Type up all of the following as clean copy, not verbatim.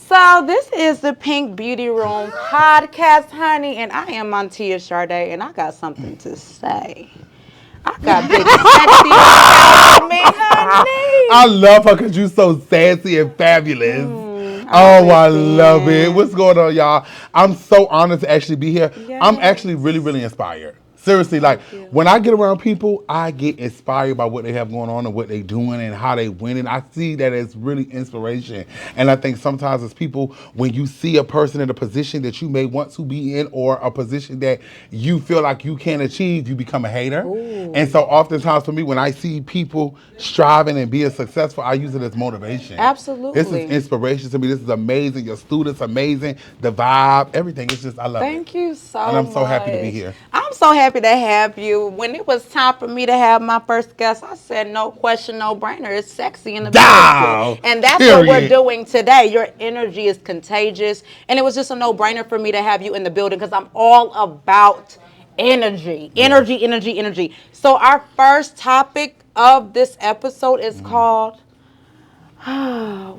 So this is the Pink Beauty Room podcast, honey, and I am Montia Sade, and I got something to say. I got big sexy to me, I honey. love her because you're so sassy and fabulous. I Oh, I love it. understand. What's going on, y'all? I'm so honored to actually be here. I'm actually really, Yes. really inspired. Seriously, like Thank you. when I get around people, I get inspired by what they have going on and what they doing and how they winning. I see that as really inspiration. And I think sometimes as people, when you see a person in a position that you may want to be in or a position that you feel like you can't achieve, you become a hater. And Ooh, so oftentimes for me, when I see people striving and being successful, I use it as motivation. This is absolutely. inspiration to me. This is amazing. Your students amazing. The vibe, everything. It's just I love it. Thank you And so I'm so happy to be much. here. I'm so happy to have you. When it was time for me to have my first guest, I said, no question, no brainer. It's sexy in the building. Down. And that's what we're Period. doing today. Your energy is contagious. And it was just a no brainer for me to have you in the building because I'm all about energy. Yes. Energy, energy, energy. So, our first topic of this episode is called,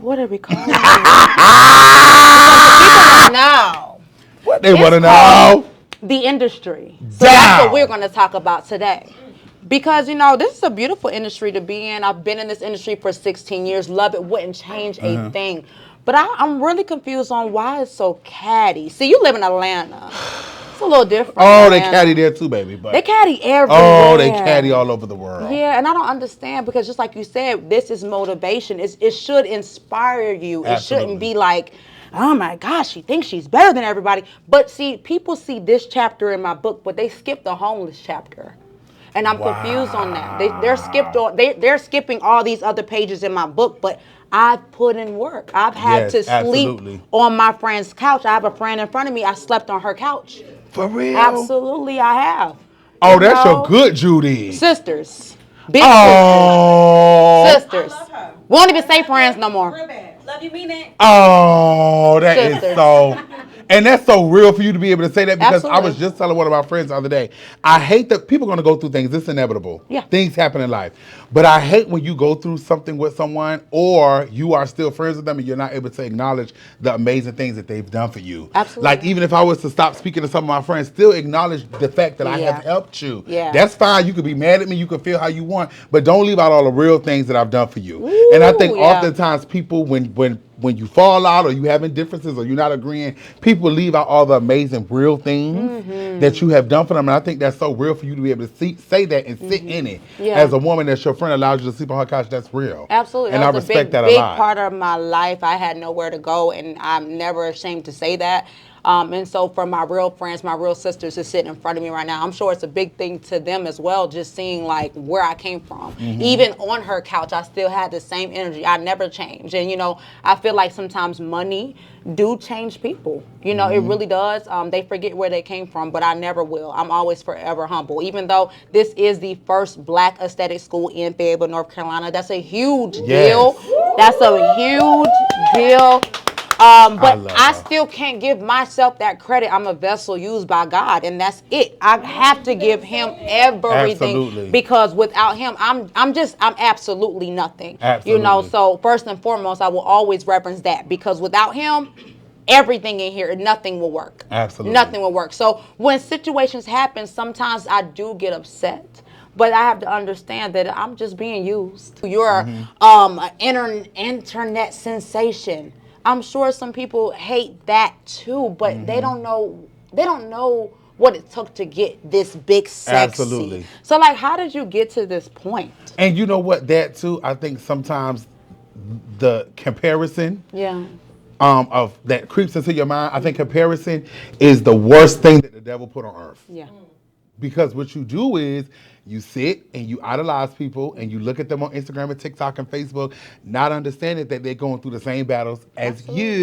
what are we calling it? Because the people want to know. What they want It's to called know? the industry. So that's what we're Down. going to talk about today. Because, this is a beautiful industry to be in. I've been in this industry for 16 years. Love it. Wouldn't change a thing. But I'm really confused on why it's so catty. See, you live in Atlanta. It's a little different in Oh, they caddy Atlanta. there too, baby. They But caddy oh, they caddy everywhere. all over the world. Yeah, and I don't understand because just like you said, this is motivation. It should inspire you. It shouldn't Absolutely. be like, oh my gosh, she thinks she's better than everybody. But see, people see this chapter in my book, but they skip the homeless chapter. And I'm confused on that. Wow. They're skipping all these other pages in my book, but I've put in work. I've had Yes, to sleep absolutely. on my friend's couch. I have a friend in front of me. I slept on her couch. For real? Absolutely, I have. Oh, You that's your know? good Judy. Sisters. Big sisters. Oh. I Sisters. love her. Won't even say friends no more. Real bad. Love you, mean it. Oh, that is Sisters. so, and that's so real for you to be able to say that because I was Absolutely. just telling one of my friends the other day. I hate that people are going to go through things. It's inevitable. Yeah. Things happen in life. But I hate when you go through something with someone or you are still friends with them and you're not able to acknowledge the amazing things that they've done for you. Absolutely. Like, even if I was to stop speaking to some of my friends, still acknowledge the fact that I Yeah. have helped you. Yeah. That's fine. You could be mad at me. You can feel how you want. But don't leave out all the real things that I've done for you. And I think Ooh, yeah. oftentimes people, when you fall out or you having differences or you're not agreeing, people leave out all the amazing real things that you have done for them. And I think that's so real for you to be able to say that and sit in it. Yeah. As a woman that's your friend allows you to sleep on her couch, that's real. Absolutely. And I That was a respect big, that a big lot. part of my life. I had nowhere to go, and I'm never ashamed to say that. And so for my real friends, my real sisters who sit in front of me right now, I'm sure it's a big thing to them as well, just seeing like where I came from. Even on her couch, I still had the same energy. I never changed. And, I feel like sometimes money do change people. It really does. They forget where they came from, but I never will. I'm always forever humble. Even though this is the first black aesthetic school in Fayetteville, North Carolina, that's a huge Yes. deal. That's a huge deal. But love I her. still can't give myself that credit. I'm a vessel used by God, and that's it. I have to give Him everything Absolutely. because without Him, I'm absolutely nothing. Absolutely. So first and foremost, I will always reference that because without Him, everything in here, nothing will work. Absolutely. Nothing will work. So when situations happen, sometimes I do get upset. But I have to understand that I'm just being used. You're an internet sensation. I'm sure some people hate that too, but they don't know. They don't know what it took to get this big sexy. Absolutely. So like, how did you get to this point? And you know what? That too, I think sometimes the comparison Yeah. of that creeps into your mind. I think comparison is the worst thing that the devil put on earth. Yeah. Because what you do is you sit and you idolize people and you look at them on Instagram and TikTok and Facebook, not understanding that they're going through the same battles as you.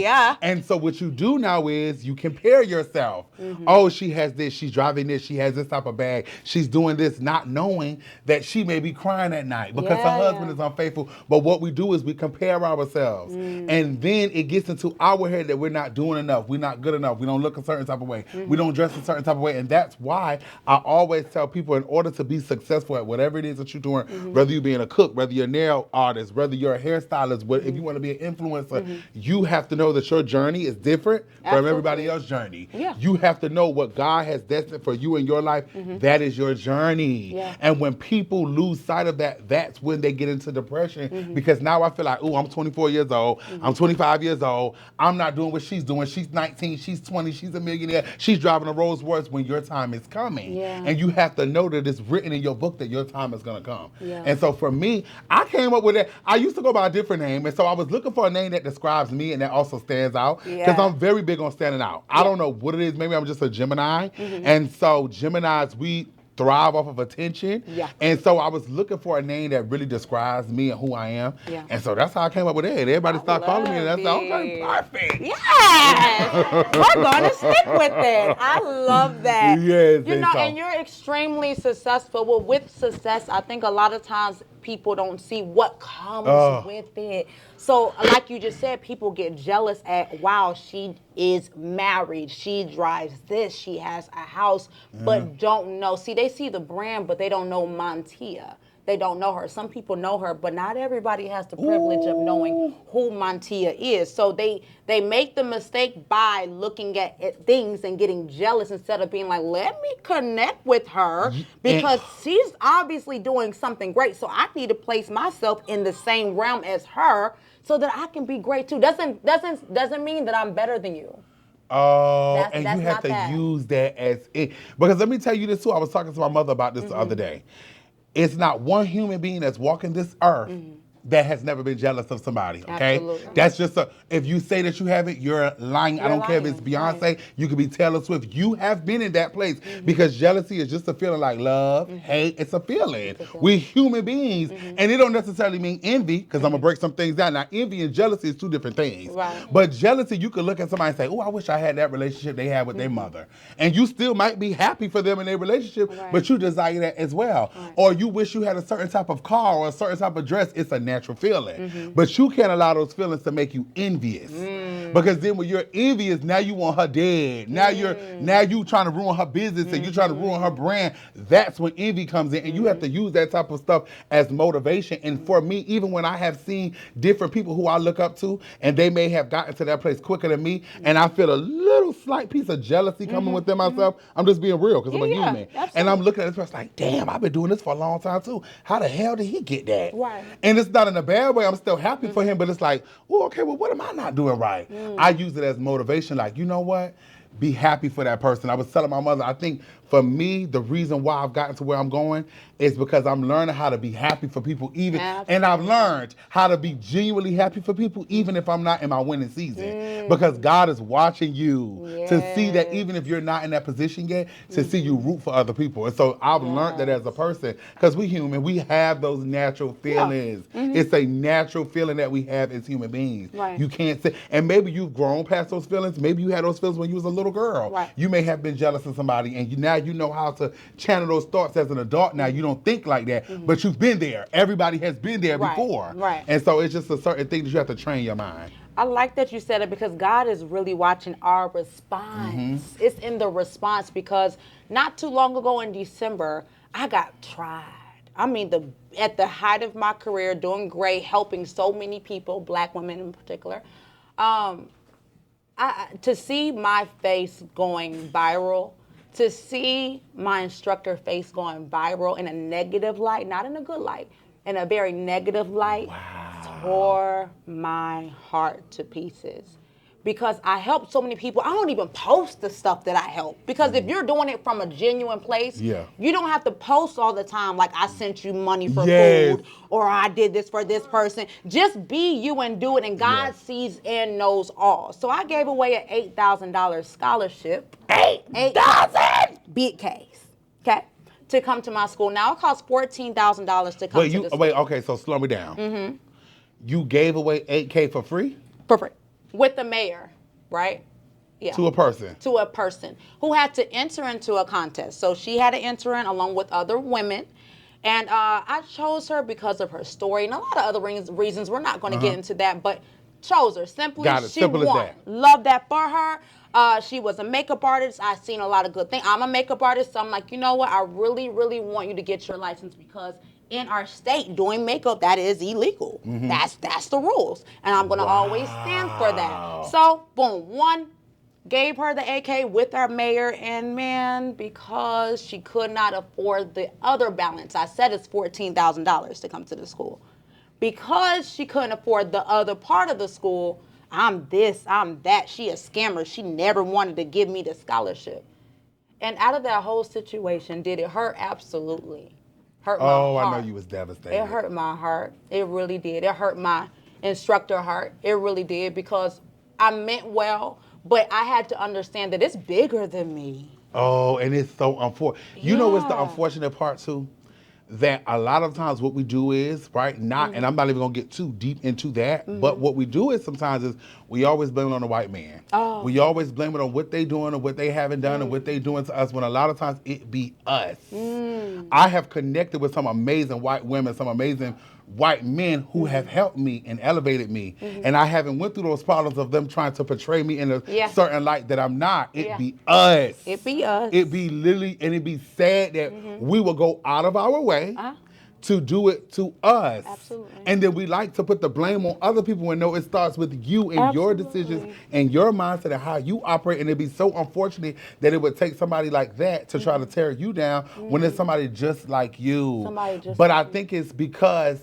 Yeah. And so what you do now is you compare yourself. Oh, she has this, she's driving this, she has this type of bag, she's doing this, not knowing that she may be crying at night because her husband is unfaithful. But what we do is we compare ourselves. And then it gets into our head that we're not doing enough, we're not good enough, we don't look a certain type of way, we don't dress a certain type of way. And that's why I always tell people people, in order to be successful at whatever it is that you're doing, whether you're being a cook, whether you're a nail artist, whether you're a hairstylist, if you want to be an influencer, you have to know that your journey is different from everybody else's journey. Yeah. You have to know what God has destined for you in your life. That is your journey. Yeah. And when people lose sight of that, that's when they get into depression, because now I feel like, oh, I'm 24 years old, I'm 25 years old, I'm not doing what she's doing. She's 19, she's 20, she's a millionaire, she's driving a Rolls Royce, when your time is coming. Yeah. And you have to know that it's written in your book that your time is going to come. Yeah. And so for me, I came up with it. I used to go by a different name, and so I was looking for a name that describes me and that also stands out, because Yeah. I'm very big on standing out. I don't know what it is. Maybe I'm just a Gemini. And so Geminis, we thrive off of attention. Yeah. And so I was looking for a name that really describes me and who I am. Yeah. And so that's how I came up with it. Everybody started calling me, and I said, okay, perfect. Yes, we're gonna stick with it. I love that. Yes, you know, so. and you're extremely successful. Well, with success, I think a lot of times people don't see what comes with it. So, like you just said, people get jealous at, wow, she is married, she drives this, she has a house, but don't know. See, they see the brand, but they don't know Mantia. They don't know her. Some people know her, but not everybody has the privilege of knowing who Mantia is. So they make the mistake by looking at things and getting jealous, instead of being like, let me connect with her, because she's obviously doing something great. So I need to place myself in the same realm as her so that I can be great too. Doesn't mean that I'm better than you. Oh, That's and you have not to that. use that as it. Because let me tell you this too. I was talking to my mother about this the other day. It's not one human being that's walking this earth that has never been jealous of somebody, okay? Absolutely. That's just if you say that you haven't, you're lying. I You're don't care if it's lying, Beyonce, right. you could be Taylor Swift. You have been in that place, because jealousy is just a feeling like love, hate. It's a feeling. We're human beings, and it don't necessarily mean envy, because I'm gonna break some things down. Now, envy and jealousy is two different things. Right. But jealousy, you could look at somebody and say, oh, I wish I had that relationship they had with their mother. And you still might be happy for them in their relationship, Right. but you desire that as well. Right. Or you wish you had a certain type of car or a certain type of dress. It's a natural feeling. But you can't allow those feelings to make you envious. Because then when you're envious, now you want her dead. Now you trying to ruin her business, and you're trying to ruin her brand. That's when envy comes in. And you have to use that type of stuff as motivation. And for me, even when I have seen different people who I look up to, and they may have gotten to that place quicker than me, and I feel a little slight piece of jealousy coming within myself, I'm just being real, because I'm a Yeah, human. absolutely. And I'm looking at this person like, damn, I've been doing this for a long time too. How the hell did he get that? Right. And it's not in a bad way. I'm still happy for him, but it's like, well, okay, well, what am I not doing right? I use it as motivation. Like, you know what? Be happy for that person. I was telling my mother, I think for me, the reason why I've gotten to where I'm going is because I'm learning how to be happy for people, even, and I've learned how to be genuinely happy for people, even if I'm not in my winning season, because God is watching you to see that even if you're not in that position yet, to see you root for other people. And so I've learned that as a person, because we human, we have those natural feelings. It's a natural feeling that we have as human beings. Right. You can't say, and maybe you've grown past those feelings. Maybe you had those feelings when you was a little girl. Right. You may have been jealous of somebody, and now you know how to channel those thoughts as an adult. Now you don't think like that, but you've been there. Everybody has been there Right, before. right. And so it's just a certain thing that you have to train your mind. I like that you said it, because God is really watching our response. It's in the response, because not too long ago in December, I got tried. I mean, at the height of my career, doing great, helping so many people, Black women in particular. To see my face going viral, to see my instructor face going viral in a negative light, not in a good light, in a very negative light, tore my heart to pieces. Because I helped so many people. I don't even post the stuff that I help. Because if you're doing it from a genuine place, you don't have to post all the time like, I sent you money for food, or I did this for this person. Just be you and do it, and God sees and knows all. So I gave away an $8,000 scholarship. $8,000? Big case, okay? To come to my school. Now it costs $14,000 to come to the school. Wait, okay, so slow me down. You gave away $8K for free? For free. With the mayor, right? Yeah. To a person? To a person who had to enter into a contest. So she had to enter in along with other women. And I chose her because of her story and a lot of other reasons. We're not going to get into that. But chose her. Simply, Got it. she Simple as won. that. Love that for her. She was a makeup artist. I've seen a lot of good things. I'm a makeup artist, so I'm like, you know what? I really, really want you to get your license because in our state, doing makeup, that is illegal. That's the rules. And I'm going to always stand for that. So, boom, one, gave her the AK with our mayor, and man, because she could not afford the other balance, I said it's $14,000 to come to the school. Because she couldn't afford the other part of the school, I'm this, I'm that. She a scammer. She never wanted to give me the scholarship. And out of that whole situation, did it hurt? Absolutely. Hurt my heart. Oh, I know you was devastated. It hurt my heart. It really did. It hurt my instructor heart. It really did because I meant well, but I had to understand that it's bigger than me. Oh, and it's so unfortunate. You know what's the Yeah. unfortunate part too? That a lot of times what we do is, right, not, and I'm not even gonna get too deep into that, but what we do is sometimes is we always blame it on the white man. Oh. We always blame it on what they doing or what they haven't done and what they doing to us when a lot of times it be us. I have connected with some amazing white women, some amazing white men who have helped me and elevated me. And I haven't went through those problems of them trying to portray me in a Yeah. certain light that I'm not. It Yeah. be us. It be us. It be literally, and it be sad that we will go out of our way to do it to us. Absolutely. And then we like to put the blame on other people and no, it starts with you and your decisions and your mindset and how you operate. And it'd be so unfortunate that it would take somebody like that to try to tear you down when it's somebody just like you. Somebody just but like I think it's because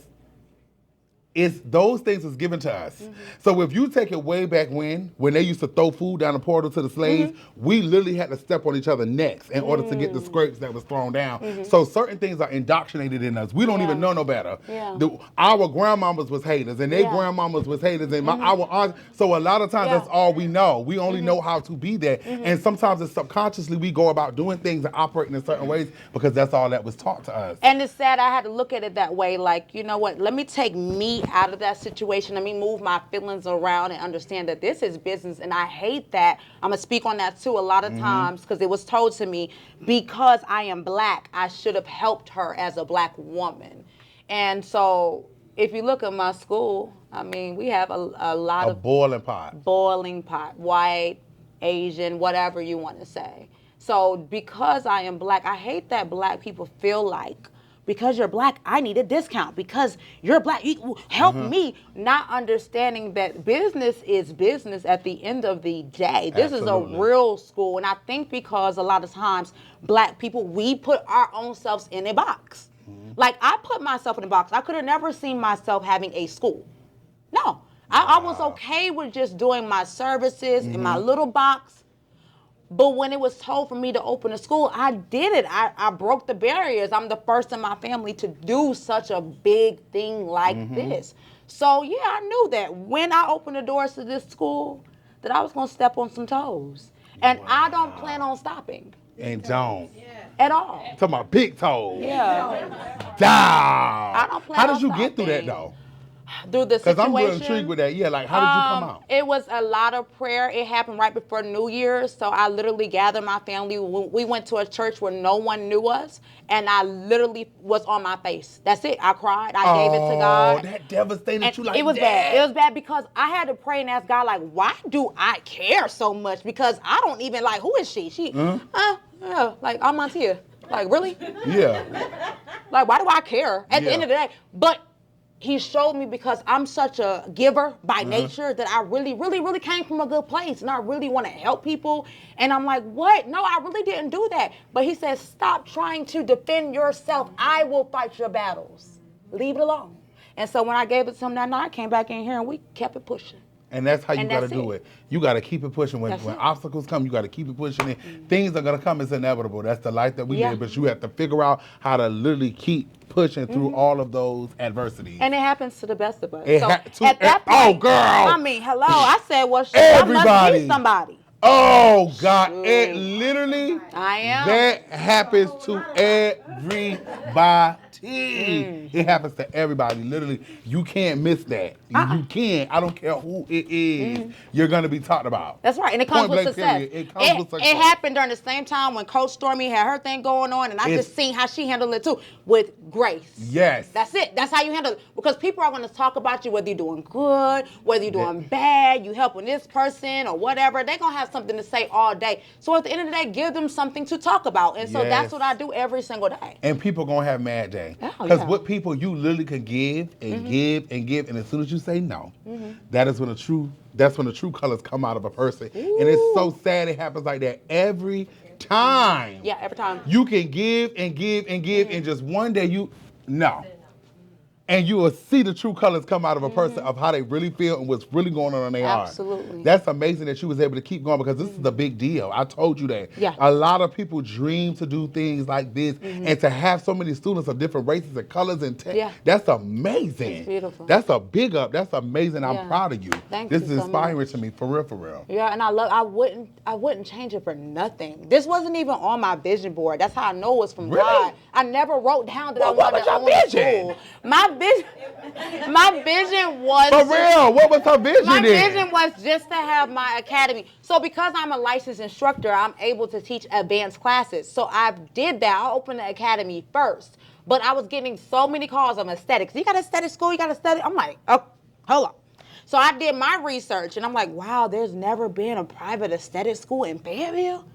it's those things was given to us. So if you take it way back when they used to throw food down the portal to the slaves, we literally had to step on each other's necks in order to get the scrapes that was thrown down. So certain things are indoctrinated in us. We don't even know no better. Yeah. Our grandmamas was haters, and their Yeah. grandmamas was haters, and our aunts. So a lot of times Yeah. that's all we know. We only know how to be that, and sometimes it's subconsciously we go about doing things and operating in certain ways because that's all that was taught to us. And it's sad I had to look at it that way. Like, you know what? Let me take me out of that situation. Let me move my feelings around and understand that this is business. And I hate that. I'm going to speak on that too a lot of times because it was told to me because I am black, I should have helped her as a black woman. And so if you look at my school, I mean, we have a lot A of boiling pot. boiling pot, white, Asian, whatever you want to say. So because I am black, I hate that black people feel like because you're black, I need a discount. Because you're black, you help me. Not understanding that business is business at the end of the day. This Absolutely. is a real school. And I think because a lot of times black people, we put our own selves in a box. Like I put myself in a box. I could have never seen myself having a school. No, I was okay with just doing my services in my little box. But when it was told for me to open a school, I did it. I broke the barriers. I'm the first in my family to do such a big thing like this. So yeah, I knew that when I opened the doors to this school, that I was gonna step on some toes. And I don't plan on stopping And don't. at all. Talking about big toes. Yeah. Down. I don't plan How did on you get through that stopping. though? Through the Because situation. I'm real intrigued with that. Yeah, like how did you come out? It was a lot of prayer. It happened right before New Year's. So I literally gathered my family. We went to a church where no one knew us. And I literally was on my face. That's it. I cried. I gave it to God. Oh, that devastated And you like it was that. bad. It was bad because I had to pray and ask God, like, why do I care so much? Because I don't even like, who is she? Yeah, like, I'm Montia. Like, really? Yeah. Like, why do I care at the Yeah. end of the day? But he showed me because I'm such a giver by nature that I really, really, really came from a good place and I really want to help people. And I'm like, what? No, I really didn't do that. But he says, stop trying to defend yourself. I will fight your battles. Leave it alone. And so when I gave it to him that night, I came back in here and we kept it pushing. And that's how you And got to that's do it. it. You got to keep it pushing. When That's it. obstacles come, you got to keep it pushing. And things are going to come. It's inevitable. That's the life that we Yeah. live. But you have to figure out how to literally keep pushing through all of those adversities. And it happens to the best of us. It So ha- to- at that oh, point, girl. I mean, hello. I said, well, shit, I must Everybody. be somebody. Oh, God. It literally, I am. that happens to everybody. It happens to everybody. Literally, you can't miss that. You can't. I don't care who it is. You're gonna be talked about. That's right, and it comes Point with blank, success. period. It comes with success. It happened during the same time when Coach Stormy had her thing going on, and I just seen how she handled it too, with grace. Yes. That's it. That's how you handle it. Because people are going to talk about you, whether you're doing good, whether you're doing bad, you helping this person or whatever. They're going to have something to say all day. So at the end of the day, give them something to talk about. And so that's what I do every single day. And people going to have mad day. Because what people, you literally can give and give and give. And as soon as you say no, that is when that's when the true colors come out of a person. Ooh. And it's so sad it happens like that every time. Yeah, every time. You can give and give and give, and just one day no. And you will see the true colors come out of a person of how they really feel and what's really going on in their heart. Absolutely. That's amazing that you was able to keep going, because this is a big deal. I told you that. Yeah. A lot of people dream to do things like this, and to have so many students of different races and colors and that's amazing. It's beautiful. That's a big up. That's amazing. I'm proud of you. Thank this you is so inspiring much. to me, for real, for real. Yeah, and I wouldn't change it for nothing. This wasn't even on my vision board. That's how I know it was from God. I never wrote down that I wanted to own a school. My vision was... For real, what was her vision My then? vision was just to have my academy. So because I'm a licensed instructor, I'm able to teach advanced classes. So I did that. I opened the academy first. But I was getting so many calls on aesthetics. You got aesthetic school? You got aesthetic? I'm like, oh, hold on. So I did my research, and I'm like, wow, there's never been a private aesthetic school in Fayetteville?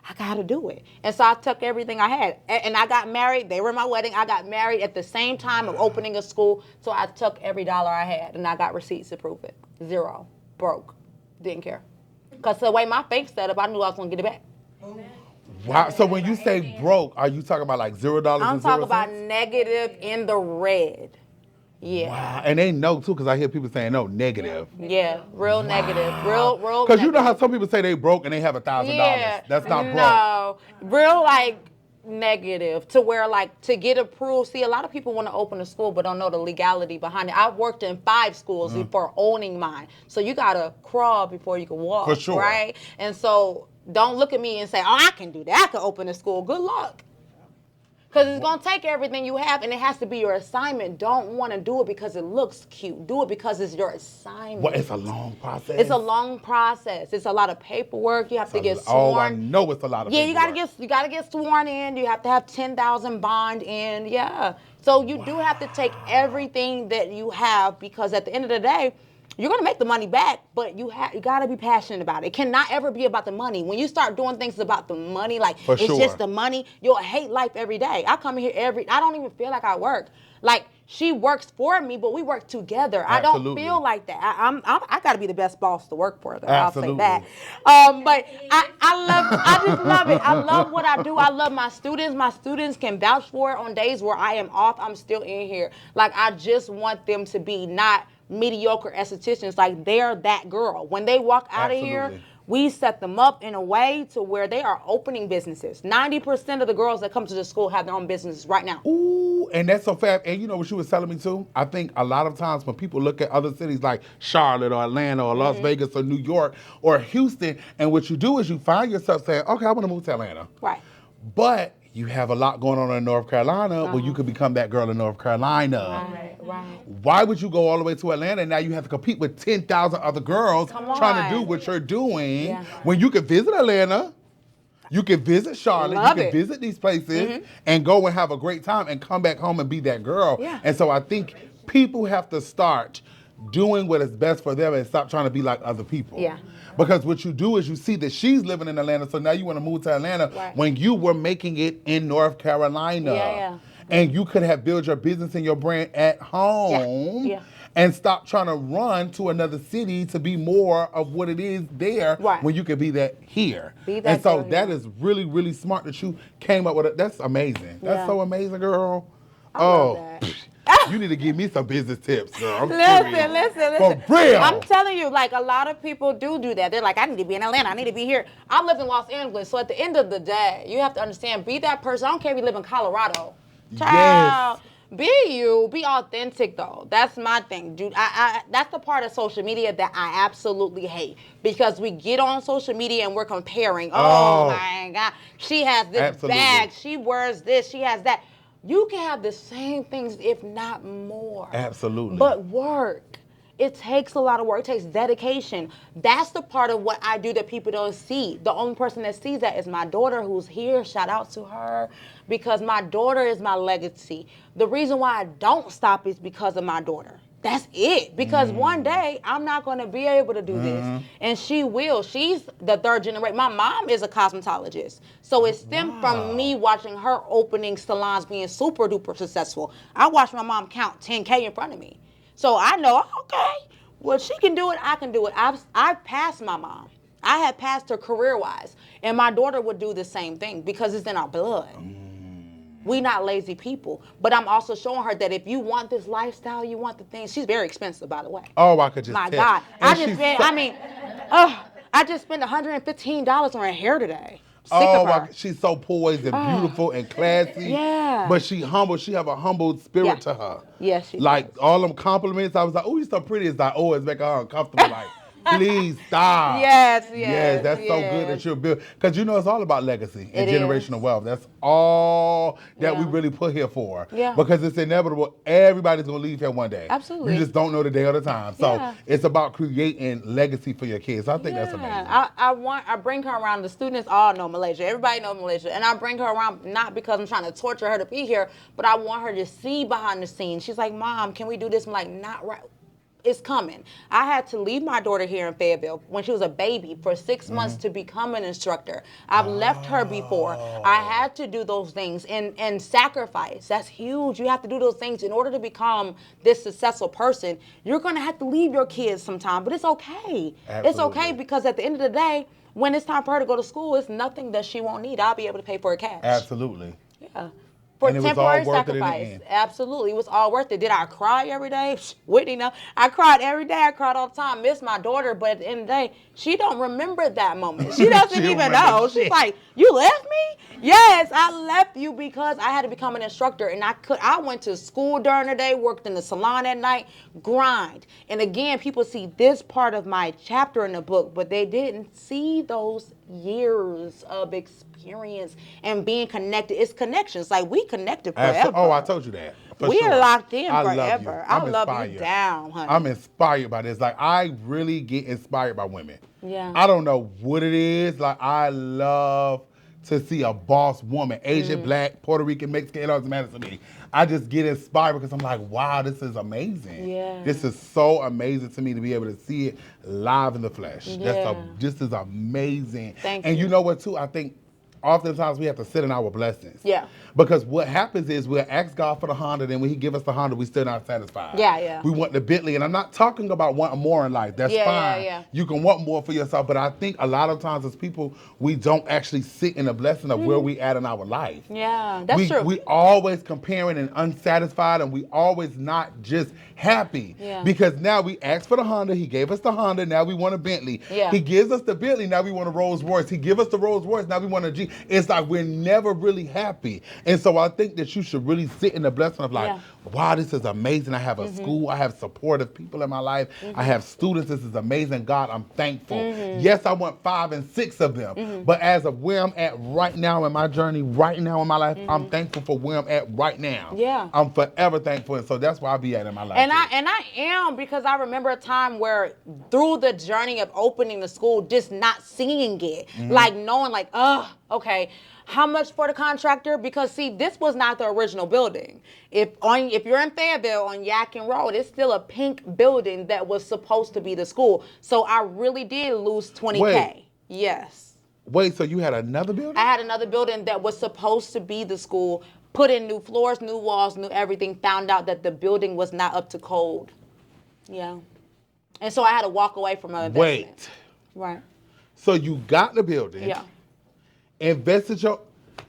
I got to do it. And so I took everything I had. And I got married. They were my wedding. I got married at the same time of opening a school. So I took every dollar I had, and I got receipts to prove it. Zero. Broke. Didn't care. Because the way my bank set up, I knew I was going to get it back. Wow. So when you say broke, are you talking about like $0? I'm talking about negative in the red. Yeah. Wow. And they know too, because I hear people saying no, negative. Yeah, real negative. Real Because you know how some people say they broke and they have $1,000. Yeah. That's not broke. No. Real like negative, to where like to get approved. See, a lot of people want to open a school but don't know the legality behind it. I've worked in 5 schools before owning mine. So you gotta crawl before you can walk. For sure. Right? And so don't look at me and say, oh, I can do that. I can open a school. Good luck. Because it's going to take everything you have, and it has to be your assignment. Don't want to do it because it looks cute. Do it because it's your assignment. Well, it's a long process. It's a long process. It's a lot of paperwork. You have to get sworn. Oh, I know it's a lot of paperwork. Yeah, you gotta get sworn in. You have to have 10,000 bond in. Yeah. So you do have to take everything that you have, because at the end of the day, you're gonna make the money back, but you gotta be passionate about it. It cannot ever be about the money. When you start doing things about the money, like it's just the money, you'll hate life every day. I come here I don't even feel like I work. Like, she works for me, but we work together. Absolutely. I don't feel like that. I gotta be the best boss to work for, though. Absolutely. I'll say that. But I just love it. I love what I do. I love my students. My students can vouch for it. On days where I am off, I'm still in here. Like, I just want them to be not mediocre estheticians. Like, they're that girl. When they walk out of here, we set them up in a way to where they are opening businesses. 90% of the girls that come to the school have their own businesses right now. Ooh, and that's so fast. And you know what she was telling me too? I think a lot of times when people look at other cities like Charlotte or Atlanta or Las Vegas or New York or Houston, and what you do is you find yourself saying, okay, I want to move to Atlanta. Right. But you have a lot going on in North Carolina where you could become that girl in North Carolina. Right. Why would you go all the way to Atlanta and now you have to compete with 10,000 other girls trying to do what you're doing when you could visit Atlanta, you can visit Charlotte, you can visit these places and go and have a great time and come back home and be that girl. Yeah. And so I think people have to start doing what is best for them and stop trying to be like other people. Yeah. Because what you do is you see that she's living in Atlanta, so now you want to move to Atlanta when you were making it in North Carolina. Yeah. And you could have built your business and your brand at home and stop trying to run to another city to be more of what it is there when you could be that here. And so that is really, really smart that you came up with it. That's amazing. That's so amazing, girl. I love that. You need to give me some business tips, girl. Listen. For real. I'm telling you, like, a lot of people do that. They're like, I need to be in Atlanta. I need to be here. I live in Los Angeles. So at the end of the day, you have to understand, be that person. I don't care if you live in Colorado. Child, be you. Be authentic, though. That's my thing, dude. That's the part of social media that I absolutely hate. Because we get on social media and we're comparing. Oh my God. She has this bag. She wears this. She has that. You can have the same things, if not more. Absolutely. But work. It takes a lot of work. It takes dedication. That's the part of what I do that people don't see. The only person that sees that is my daughter, who's here. Shout out to her, because my daughter is my legacy. The reason why I don't stop is because of my daughter. That's it. Because one day I'm not going to be able to do this. And she will. She's the third generation. My mom is a cosmetologist. So it stemmed from me watching her opening salons being super duper successful. I watched my mom count 10K in front of me. So I know, okay, well, she can do it, I can do it. I've passed my mom. I had passed her career-wise. And my daughter would do the same thing because it's in our blood. We not lazy people. But I'm also showing her that if you want this lifestyle, you want the things. She's very expensive, by the way. Oh, I could just My tell. God. And I just spent $115 on her hair today. Sick Oh, of her. she's so poised and beautiful and classy. Yeah. But she humble. She have a humble spirit Yeah. to her. Yes, she Like does. all them compliments, I was like, oh, you're so pretty. It's like, oh, it's making her uncomfortable. Like, please stop. Yes, That's so good that you're built. Because you know it's all about legacy and It generational is. wealth. That's all that we Yeah. really put here for. Yeah. Because it's inevitable. Everybody's going to leave here one day. Absolutely. You just don't know the day or the time. So Yeah. it's about creating legacy for your kids. I think that's amazing. I bring her around. The students all know Malaysia. Everybody knows Malaysia. And I bring her around not because I'm trying to torture her to be here, but I want her to see behind the scenes. She's like, Mom, can we do this? I'm like, not right. It's coming. I had to leave my daughter here in Fayetteville when she was a baby for 6 months to become an instructor. I've left her before. I had to do those things and sacrifice. That's huge. You have to do those things in order to become this successful person. You're going to have to leave your kids sometime, but it's okay. It's okay Absolutely. because at the end of the day, when it's time for her to go to school, it's nothing that she won't need. I'll be able to pay for her cash. Absolutely. Yeah. For And it was temporary all worth it in the sacrifice. end. Absolutely. It was all worth it. Did I cry every day? Whitney, no. I cried every day. I cried all the time. Miss my daughter, but at the end of the day, she don't remember that moment. She doesn't She don't even remember know. shit. She's like, you left me? Yes, I left you because I had to become an instructor. And I went to school during the day, worked in the salon at night, grind. And again, people see this part of my chapter in the book, but they didn't see those years of experience and being connected. It's connections. Like, we connected forever. Oh, I told you that. For We sure. are locked in I love forever. you. I I'm love you inspired. down, honey. I'm inspired by this. Like, I really get inspired by women. Yeah. I don't know what it is. Like, I love to see a boss woman, Asian, Black, Puerto Rican, Mexican, it doesn't matter to me. I just get inspired because I'm like, wow, this is amazing. Yeah. This is so amazing to me to be able to see it live in the flesh. Yeah. This is amazing. Thank and you. you know what, too? I think oftentimes we have to sit in our blessings. Yeah. Because what happens is we'll ask God for the Honda, then when He give us the Honda, we still not satisfied. Yeah. We want the Bentley, and I'm not talking about wanting more in life. That's fine. Yeah. You can want more for yourself, but I think a lot of times as people, we don't actually sit in the blessing of where we at in our life. Yeah, that's true. We always comparing and unsatisfied, and we always not just happy. Yeah. Because now we asked for the Honda, He gave us the Honda, now we want a Bentley. Yeah. He gives us the Bentley, now we want a Rolls Royce. He give us the Rolls Royce, now we want a G. It's like we're never really happy. And so I think that you should really sit in the blessing of like, wow, this is amazing. I have a school, I have supportive people in my life. I have students, this is amazing. God, I'm thankful. Yes, I want 5 and 6 of them. But as of where I'm at right now in my journey, right now in my life, I'm thankful for where I'm at right now. Yeah. I'm forever thankful. And so that's where I'll be at in my life. And I am, because I remember a time where through the journey of opening the school, just not seeing it, like knowing like, okay, how much for the contractor? Because see, this was not the original building. If you're in Fayetteville on Yadkin Road, it's still a pink building that was supposed to be the school. So I really did lose 20K. Wait. Yes. Wait, so you had another building? I had another building that was supposed to be the school, put in new floors, new walls, new everything, found out that the building was not up to code. Yeah. And so I had to walk away from my investment. Wait. Right. So you got the building. Yeah. Invested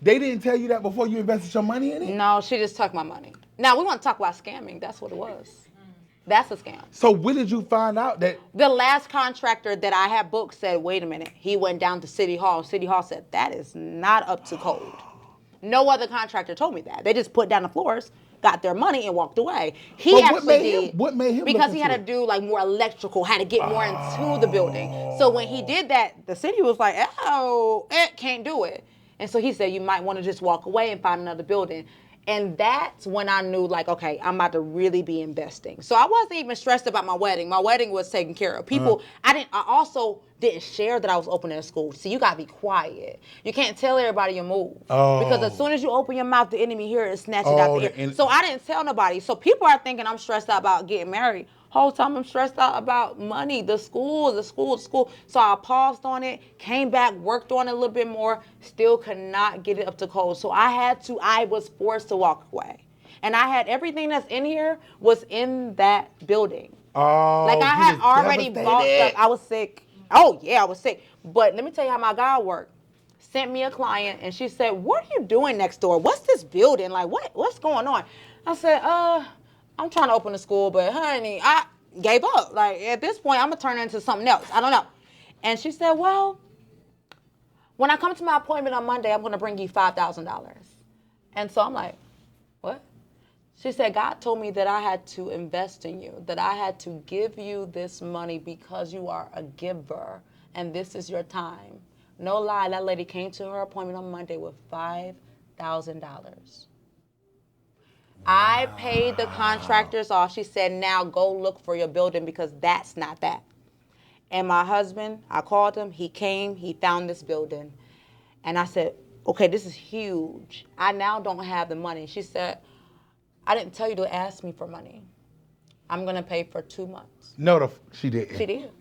they didn't tell you that before you invested your money in it? No, she just took my money. Now, we want to talk about scamming. That's what it was. That's a scam. So when did you find out that? The last contractor that I had booked said, wait a minute. He went down to City Hall. City Hall said, that is not up to code. No other contractor told me that. They just put down the floors, got their money, and walked away. He But actually did. what made him Because look he had to into do like more electrical, had to get more into the building. So when he did that, the city was like, oh, can't do it. And so he said, you might want to just walk away and find another building. And that's when I knew, like, okay, I'm about to really be investing. So I wasn't even stressed about my wedding. My wedding was taken care of. People, I also didn't share that I was opening a school. So you got to be quiet. You can't tell everybody your move. Because as soon as you open your mouth, the enemy here is snatch it out the air. So I didn't tell nobody. So people are thinking I'm stressed out about getting married. Whole time I'm stressed out about money, the school. So I paused on it, came back, worked on it a little bit more, still could not get it up to code. So I was forced to walk away. And I had everything that's in here was in that building. Oh, like I had already bought stuff. I was sick. Oh yeah, I was sick. But let me tell you how my God worked. Sent me a client and she said, "What are you doing next door? What's this building? Like what's going on?" I said, I'm trying to open a school, but honey, I gave up. Like, at this point, I'm going to turn it into something else. I don't know. And she said, well, when I come to my appointment on Monday, I'm going to bring you $5,000. And so I'm like, what? She said, God told me that I had to invest in you, that I had to give you this money because you are a giver, and this is your time. No lie, that lady came to her appointment on Monday with $5,000. I paid the contractors off. She said, now go look for your building because that's not that. And my husband, I called him. He came. He found this building. And I said, okay, this is huge. I now don't have the money. She said, I didn't tell you to ask me for money. I'm going to pay for 2 months. No, she didn't. She did.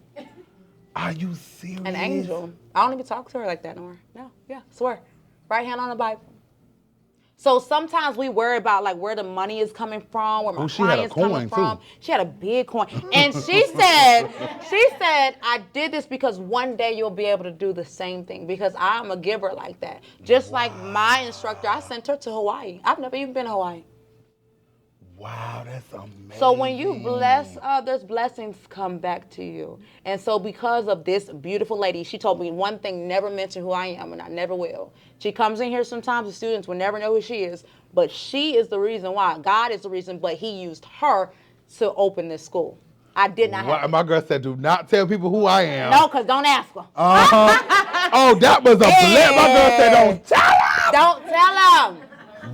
Are you serious? An angel. I don't even talk to her like that no more. No, yeah, swear. Right hand on the Bible. So sometimes we worry about like where the money is coming from, where my clients coming from. Too. She had a big coin. And she said, I did this because one day you'll be able to do the same thing because I'm a giver like that. Just like my instructor, I sent her to Hawaii. I've never even been to Hawaii. Wow, that's amazing. So when you bless others, blessings come back to you. And so because of this beautiful lady, she told me one thing, never mention who I am, and I never will. She comes in here sometimes, the students will never know who she is, but she is the reason why. God is the reason, but he used her to open this school. I did not have My girl said, do not tell people who I am. No, because don't ask her. Oh, that was a bless. My girl said, don't tell them. Don't tell them.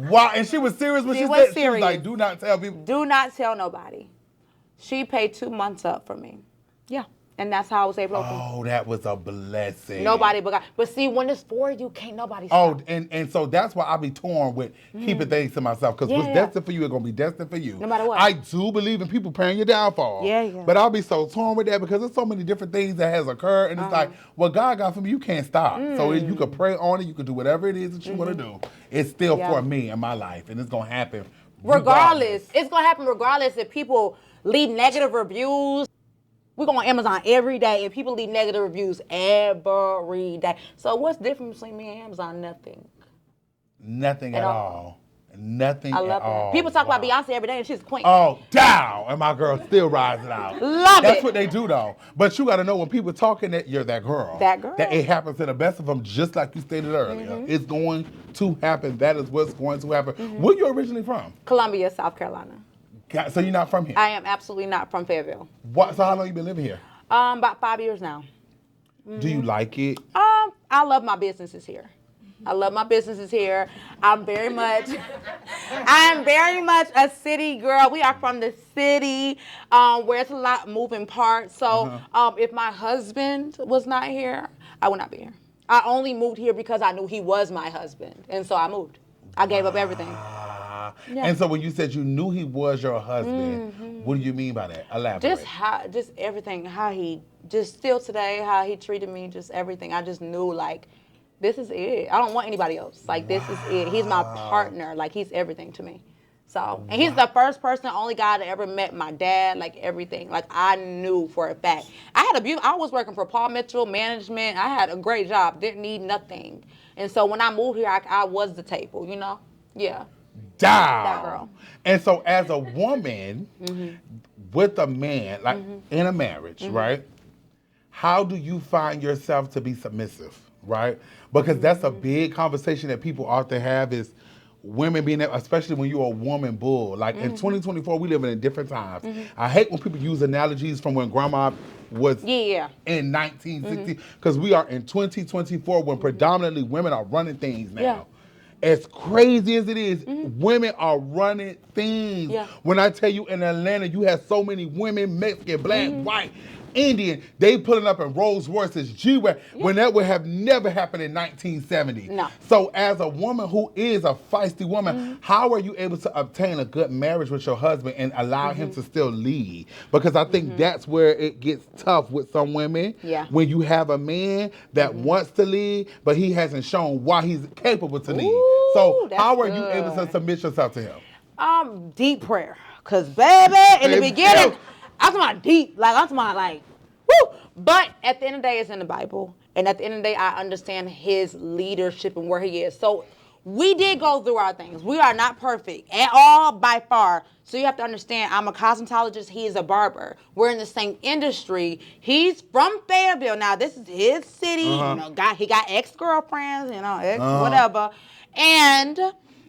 Wow, and she was serious when she said, serious. She was like, do not tell people. Do not tell nobody. She paid 2 months up for me. Yeah. And that's how I was able to open. Oh, that was a blessing. Nobody but God. But see, when it's for you, can't nobody stop. Oh, and so that's why I be torn with keeping things to myself. Because what's destined for you is going to be destined for you. No matter what. I do believe in people praying your downfall. Yeah. But I'll be so torn with that because there's so many different things that has occurred. And it's like, what God got for me, you can't stop. So you can pray on it. You can do whatever it is that you want to do. It's still for me in my life. And it's going to happen regardless. It's going to happen regardless if people leave negative reviews. We go on Amazon every day, and people leave negative reviews every day. So what's different between me and Amazon? Nothing. Nothing at all. Nothing I love at all. People talk about Beyonce every day, and she's a queen. Oh, down! And my girl still rising out. That's what they do, though. But you got to know when people talking that you're that girl. That girl. That it happens to the best of them, just like you stated earlier. It's going to happen. That is what's going to happen. Where you originally from? Columbia, South Carolina. So you're not from here? I am absolutely not from Fayetteville. What? So how long you been living here? About 5 years now. Do you like it? I love my businesses here. I'm very much a city girl. We are from the city where it's a lot moving parts. So if my husband was not here, I would not be here. I only moved here because I knew he was my husband. And so I moved. I gave up everything. Yeah. And so when you said you knew he was your husband, what do you mean by that? Elaborate. Just everything, how he, just still today, how he treated me, just everything. I just knew, like, this is it. I don't want anybody else. Like, this is it. He's my partner. Like, he's everything to me. So, and he's the first person, only guy that ever met my dad, like, everything. Like, I knew for a fact. I was working for Paul Mitchell Management. I had a great job. Didn't need nothing. And so when I moved here, I was the table, you know? Yeah. Down. That girl. And so as a woman with a man, like in a marriage, right? How do you find yourself to be submissive, right? Because that's a big conversation that people often have is women being, especially when you're a woman bull. Like in 2024, we live in different times. I hate when people use analogies from when grandma was in 1960, because we are in 2024 when predominantly women are running things now. as crazy as it is, women are running things. Yeah. When I tell you in Atlanta, you have so many women, Mexican, black, white, Indian, they pulling up in Rolls Royces, G-Wagon, when that would have never happened in 1970. No. So as a woman who is a feisty woman, how are you able to obtain a good marriage with your husband and allow him to still lead? Because I think that's where it gets tough with some women. Yeah. When you have a man that wants to lead, but he hasn't shown why he's capable to lead. Ooh, So that's how are you able to good. submit yourself to him? Deep prayer. Cause baby, in the Baby, beginning, yeah. I'm talking about deep. Like I'm talking about like, woo. But at the end of the day, it's in the Bible. And at the end of the day, I understand his leadership and where he is. So we did go through our things. We are not perfect at all by far. So you have to understand, I'm a cosmetologist. He is a barber. We're in the same industry. He's from Fayetteville. Now, this is his city. You know, he got ex-girlfriends, you know, whatever. And,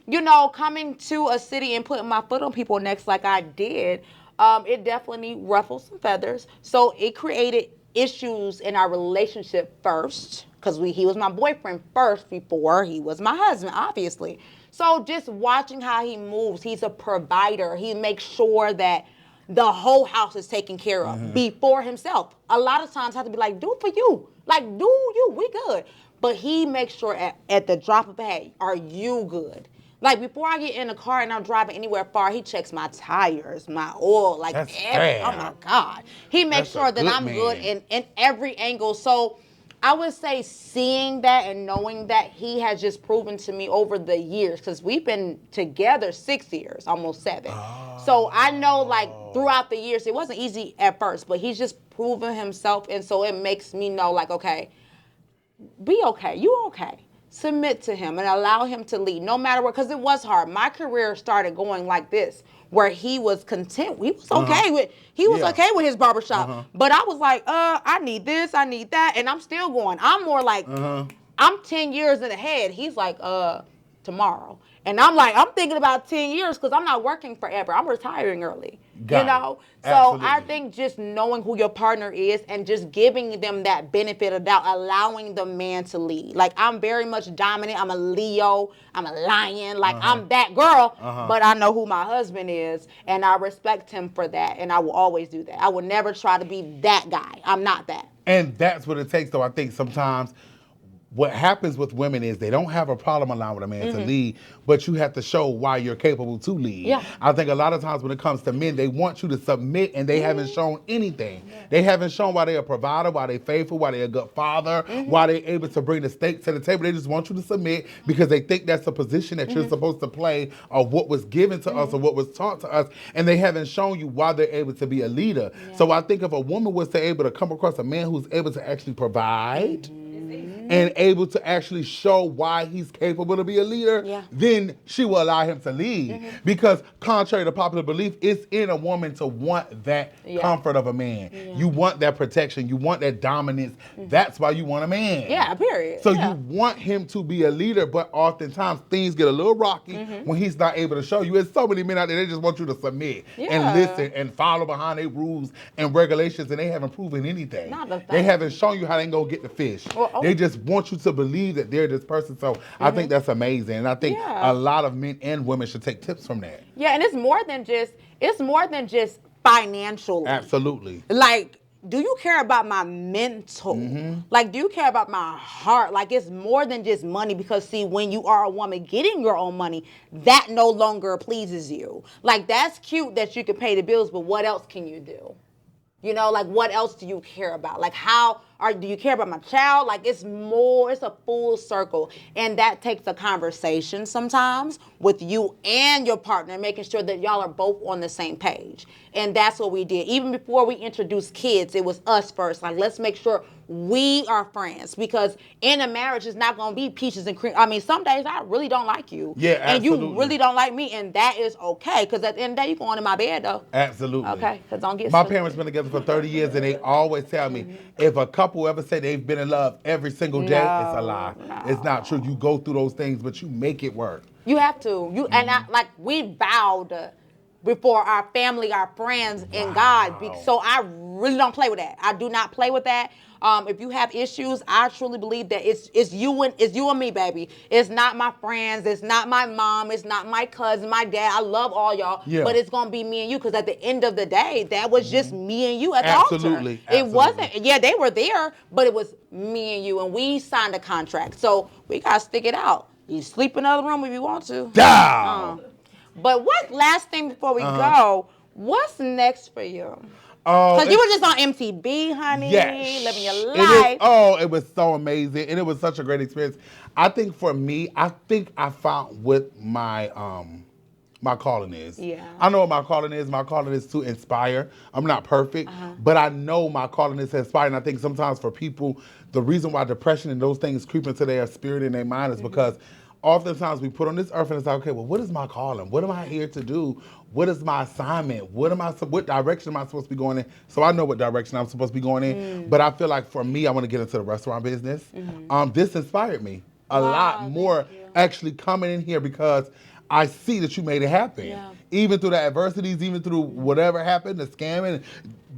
you know, coming to a city and putting my foot on people's necks like I did, it definitely ruffled some feathers. So it created issues in our relationship first, because he was my boyfriend first before he was my husband, obviously. So just watching how he moves, he's a provider. He makes sure that the whole house is taken care of before himself. A lot of times I have to be like, do it for you. Like, do you, we good. But he makes sure at the drop of a hat, are you good? Like, before I get in the car and I'm driving anywhere far, he checks my tires, my oil, like That's every, fair. oh my God. He makes That's a sure that good I'm man. good in every angle. So I would say seeing that and knowing that he has just proven to me over the years, because we've been together 6 years, almost 7. So I know, like, throughout the years, it wasn't easy at first, but he's just proven himself. And so it makes me know, like, okay, be okay. You okay. Submit to him and allow him to lead, no matter what, because it was hard. My career started going like this, where he was content. He was okay with okay with his barbershop. But I was like, I need this, I need that, and I'm still going. I'm more like, I'm 10 years ahead. He's like, tomorrow. And I'm like, I'm thinking about 10 years because I'm not working forever. I'm retiring early. Got you know? it. So Absolutely. I think just knowing who your partner is and just giving them that benefit of doubt, allowing the man to lead. Like, I'm very much dominant. I'm a Leo. I'm a lion. Like, I'm that girl. But I know who my husband is, and I respect him for that. And I will always do that. I will never try to be that guy. I'm not that. And that's what it takes, though. I think sometimes what happens with women is they don't have a problem allowing a man to lead, but you have to show why you're capable to lead. Yeah. I think a lot of times when it comes to men, they want you to submit, and they haven't shown anything. They haven't shown why they're a provider, why they're faithful, why they're a good father, why they're able to bring the steak to the table. They just want you to submit because they think that's the position that you're supposed to play, or what was given to us, or what was taught to us, and they haven't shown you why they're able to be a leader. So I think if a woman was able to come across a man who's able to actually provide, and able to actually show why he's capable to be a leader, then she will allow him to lead. Because contrary to popular belief, it's in a woman to want that comfort of a man. You want that protection. You want that dominance. That's why you want a man. Yeah, period. So you want him to be a leader, but oftentimes things get a little rocky when he's not able to show you. There's so many men out there, they just want you to submit and listen and follow behind their rules and regulations, and they haven't proven anything. Not a thing. They haven't shown you how they go get the fish. They just want you to believe that they're this person. So I think that's amazing. And I think a lot of men and women should take tips from that. Yeah, and it's more than just financially. Absolutely. Like, do you care about my mental? Like, do you care about my heart? Like, it's more than just money, because see, when you are a woman getting your own money, that no longer pleases you. Like, that's cute that you can pay the bills, but what else can you do? You know, like, what else do you care about? Like, do you care about my child? Like, it's a full circle. And that takes a conversation sometimes with you and your partner, making sure that y'all are both on the same page. And that's what we did. Even before we introduced kids, it was us first. Like, let's make sure we are friends, because in a marriage, it's not going to be peaches and cream. I mean, some days I really don't like you. Yeah, absolutely. And you really don't like me, and that is okay, because at the end of the day, you're going in my bed, though. Absolutely. Okay, because don't get My sick. parents been together for 30 years, and they always tell me, if a couple ever say they've been in love every single day, it's a lie. It's not true. You go through those things, but you make it work. You have to. And we vowed before our family, our friends, and God. So I really don't play with that. I do not play with that. If you have issues, I truly believe that it's you and me, baby. It's not my friends. It's not my mom. It's not my cousin, my dad. I love all y'all, Yeah. but it's gonna be me and you, because at the end of the day, that was just me and you at the Absolutely, altar. It wasn't. absolutely. Yeah, they were there, but it was me and you, and we signed a contract. So we gotta stick it out. You sleep in another room if you want to. Down. But what last thing before we go? What's next for you? Oh, Because you were just on MTV, honey, yes. living your It is- life. it was so amazing, and it was such a great experience. I think for me, I found what my my calling is. Yeah. I know what my calling is. My calling is to inspire. I'm not perfect, but I know my calling is to inspire. And I think sometimes for people, the reason why depression and those things creep into their spirit and their mind is because oftentimes we put on this earth and it's like, okay, well, what is my calling? What am I here to do? What is my assignment? What direction am I supposed to be going in? So I know what direction I'm supposed to be going in. But I feel like for me, I want to get into the restaurant business. This inspired me a lot more actually coming in here because I see that you made it happen. Yeah. Even through the adversities, even through whatever happened, the scamming,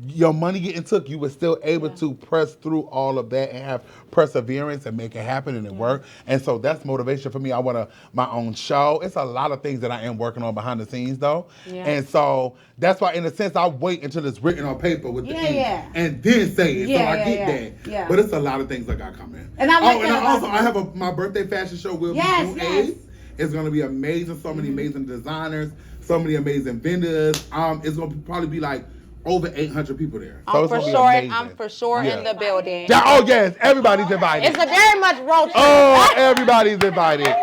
your money getting took, you were still able to press through all of that and have perseverance and make it happen and it work. And so that's motivation for me. I want my own show. It's a lot of things that I am working on behind the scenes though. Yeah. And so that's why in a sense I wait until it's written on paper with the ink and then say it. So I get that. Yeah. But it's a lot of things I got coming. And I like and that I also about I have my birthday fashion show will be June 8th. It's gonna be amazing. So many amazing designers, so many amazing vendors. It's gonna probably be like over 800 people there. So it's gonna be amazing. I'm for sure in the building. Yeah, oh yes, everybody's invited. It's a very much road trip. Oh, everybody's invited.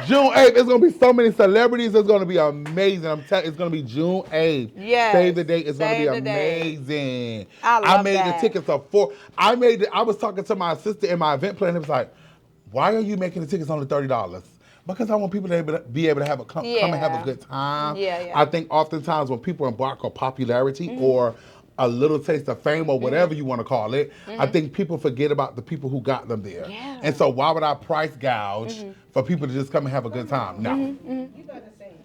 June 8th, it's gonna be so many celebrities. It's gonna be amazing. It's gonna be June 8th. Yes. Save the date. It's gonna be Save the date. amazing. I love made that. the tickets of four. I was talking to my assistant in my event planner. It was like, why are you making the tickets only $30? Because I want people to be able to have come and have a good time. Yeah. I think oftentimes when people embark on popularity or a little taste of fame or whatever you want to call it, I think people forget about the people who got them there. Yeah. And so why would I price gouge for people to just come and have a good time? No.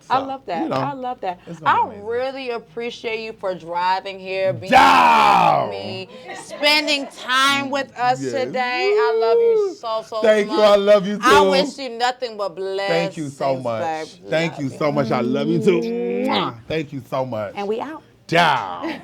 So, I love that. you know, I love that. it's gonna I be amazing. really appreciate you for driving here, being Down! with me, spending time with us Yes. today. I love you so much. Thank you. I love you too. I wish you nothing but blessings. Thank you so much. babe. Thank you so much. I love you too. Mwah. Thank you so much. And we out. Down.